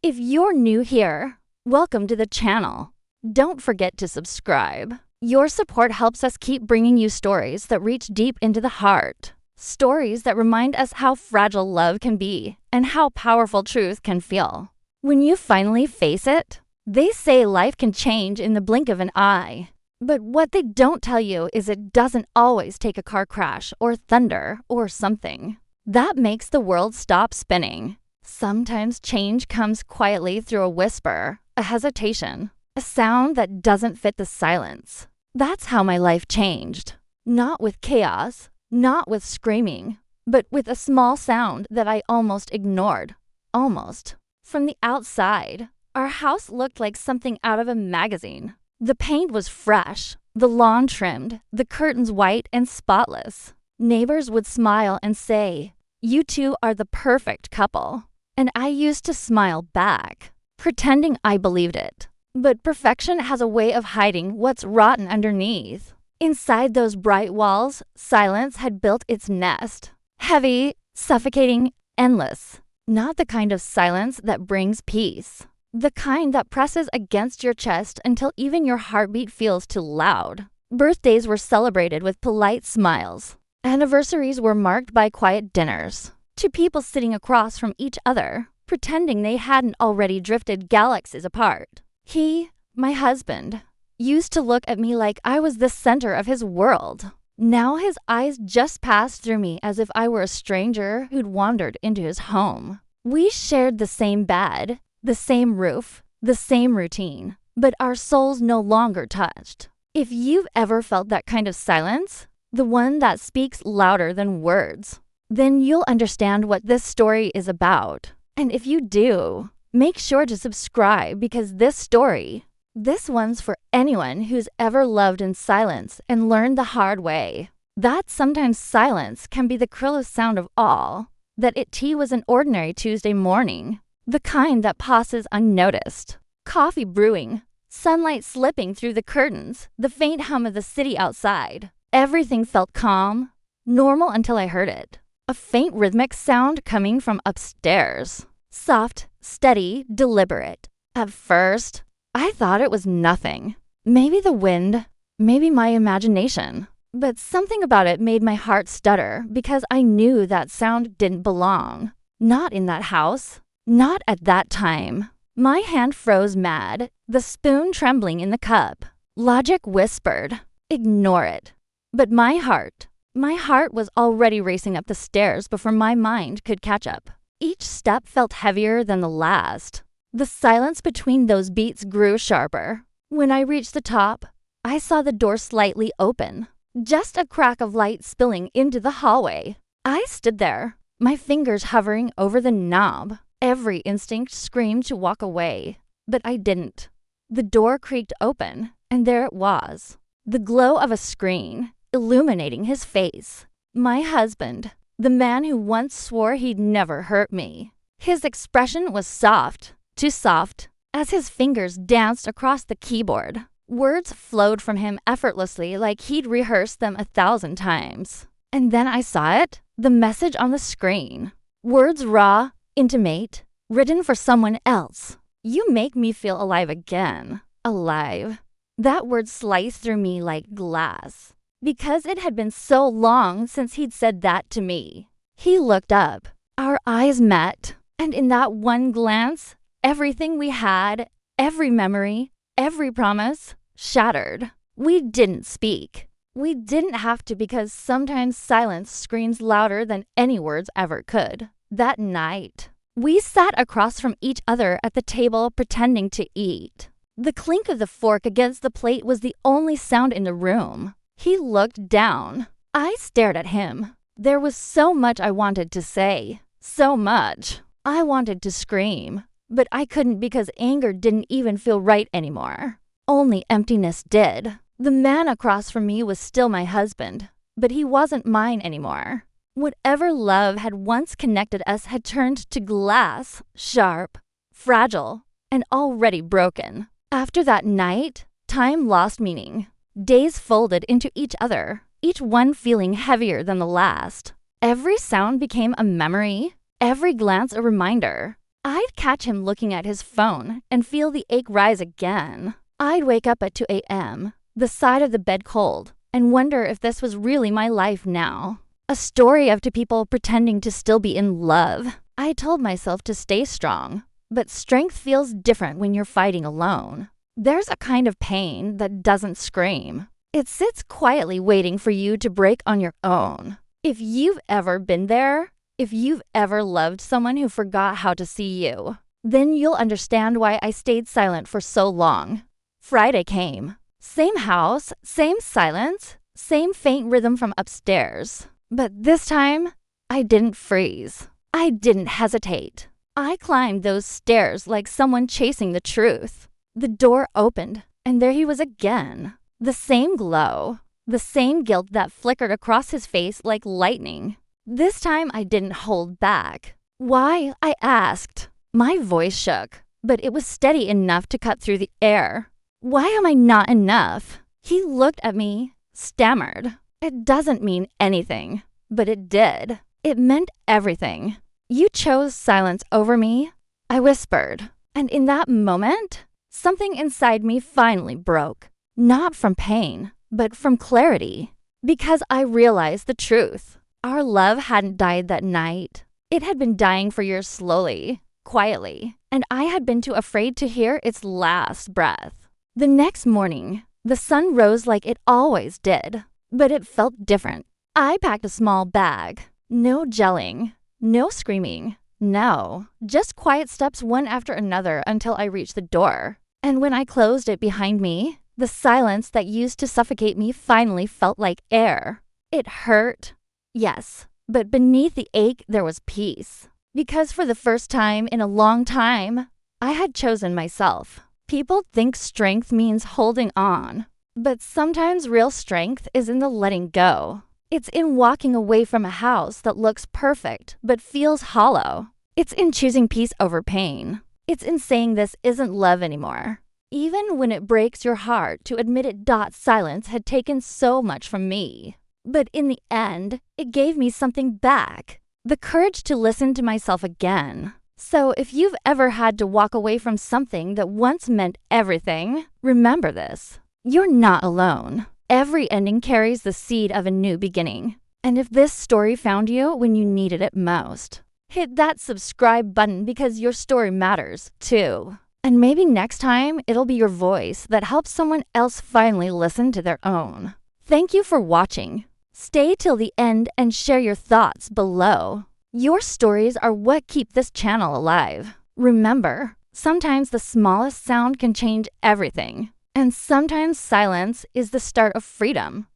If you're new here, welcome to the channel. Don't forget to subscribe. Your support helps us keep bringing you stories that reach deep into the heart. Stories that remind us how fragile love can be and how powerful truth can feel. When you finally face it, they say life can change in the blink of an eye. But what they don't tell you is it doesn't always take a car crash or thunder or something that makes the world stop spinning. Sometimes change comes quietly through a whisper, a hesitation, a sound that doesn't fit the silence. That's how my life changed. Not with chaos, not with screaming, but with a small sound that I almost ignored. Almost. From the outside, our house looked like something out of a magazine. The paint was fresh, the lawn trimmed, the curtains white and spotless. Neighbors would smile and say, "You two are the perfect couple." And I used to smile back, pretending I believed it. But perfection has a way of hiding what's rotten underneath. Inside those bright walls, silence had built its nest. Heavy, suffocating, endless. Not the kind of silence that brings peace. The kind that presses against your chest until even your heartbeat feels too loud. Birthdays were celebrated with polite smiles. Anniversaries were marked by quiet dinners. Two people sitting across from each other, pretending they hadn't already drifted galaxies apart. He, my husband, used to look at me like I was the center of his world. Now his eyes just passed through me as if I were a stranger who'd wandered into his home. We shared the same bed, the same roof, the same routine, but our souls no longer touched. If you've ever felt that kind of silence, the one that speaks louder than words, then you'll understand what this story is about. And if you do, make sure to subscribe because this one's for anyone who's ever loved in silence and learned the hard way. That sometimes silence can be the cruelest sound of all. That tea was an ordinary Tuesday morning, the kind that passes unnoticed. Coffee brewing, sunlight slipping through the curtains, the faint hum of the city outside. Everything felt calm, normal until I heard it. A faint rhythmic sound coming from upstairs. Soft, steady, deliberate. At first, I thought it was nothing. Maybe the wind, maybe my imagination. But something about it made my heart stutter because I knew that sound didn't belong. Not in that house. Not at that time. My hand froze mad, the spoon trembling in the cup. Logic whispered, "Ignore it." But my heart was already racing up the stairs before my mind could catch up. Each step felt heavier than the last. The silence between those beats grew sharper. When I reached the top, I saw the door slightly open. Just a crack of light spilling into the hallway. I stood there, my fingers hovering over the knob. Every instinct screamed to walk away, but I didn't. The door creaked open, and there it was. The glow of a screen, illuminating his face. My husband, the man who once swore he'd never hurt me. His expression was soft, too soft, as his fingers danced across the keyboard. Words flowed from him effortlessly like he'd rehearsed them 1,000 times. And then I saw it, the message on the screen. Words raw, intimate, written for someone else. "You make me feel alive again." Alive. That word sliced through me like glass. Because it had been so long since he'd said that to me. He looked up. Our eyes met. And in that one glance, everything we had, every memory, every promise, shattered. We didn't speak. We didn't have to because sometimes silence screams louder than any words ever could. That night, we sat across from each other at the table pretending to eat. The clink of the fork against the plate was the only sound in the room. He looked down. I stared at him. There was so much I wanted to say. So much. I wanted to scream. But I couldn't because anger didn't even feel right anymore. Only emptiness did. The man across from me was still my husband, but he wasn't mine anymore. Whatever love had once connected us had turned to glass, sharp, fragile, and already broken. After that night, time lost meaning. Days folded into each other, each one feeling heavier than the last. Every sound became a memory, every glance a reminder. I'd catch him looking at his phone and feel the ache rise again. I'd wake up at 2 a.m., the side of the bed cold, and wonder if this was really my life now. A story of two people pretending to still be in love. I told myself to stay strong, but strength feels different when you're fighting alone. There's a kind of pain that doesn't scream. It sits quietly waiting for you to break on your own. If you've ever been there, if you've ever loved someone who forgot how to see you, then you'll understand why I stayed silent for so long. Friday came. Same house, same silence, same faint rhythm from upstairs. But this time, I didn't freeze. I didn't hesitate. I climbed those stairs like someone chasing the truth. The door opened, and there he was again. The same glow, the same guilt that flickered across his face like lightning. This time I didn't hold back. Why? I asked. My voice shook, but it was steady enough to cut through the air. Why am I not enough? He looked at me, stammered. It doesn't mean anything, but it did. It meant everything. You chose silence over me, I whispered. And in that moment, something inside me finally broke. Not from pain, but from clarity. Because I realized the truth. Our love hadn't died that night. It had been dying for years slowly, quietly, and I had been too afraid to hear its last breath. The next morning, the sun rose like it always did, but it felt different. I packed a small bag. No gelling, no screaming, no, just quiet steps one after another until I reached the door. And when I closed it behind me, the silence that used to suffocate me finally felt like air. It hurt, yes, but beneath the ache there was peace. Because for the first time in a long time, I had chosen myself. People think strength means holding on, but sometimes real strength is in the letting go. It's in walking away from a house that looks perfect but feels hollow. It's in choosing peace over pain. It's in saying this isn't love anymore. Even when it breaks your heart to admit it. Silence had taken so much from me. But in the end, it gave me something back. The courage to listen to myself again. So if you've ever had to walk away from something that once meant everything, remember this. You're not alone. Every ending carries the seed of a new beginning. And if this story found you when you needed it most, hit that subscribe button because your story matters too. And maybe next time it'll be your voice that helps someone else finally listen to their own. Thank you for watching. Stay till the end and share your thoughts below. Your stories are what keep this channel alive. Remember, sometimes the smallest sound can change everything. And sometimes silence is the start of freedom.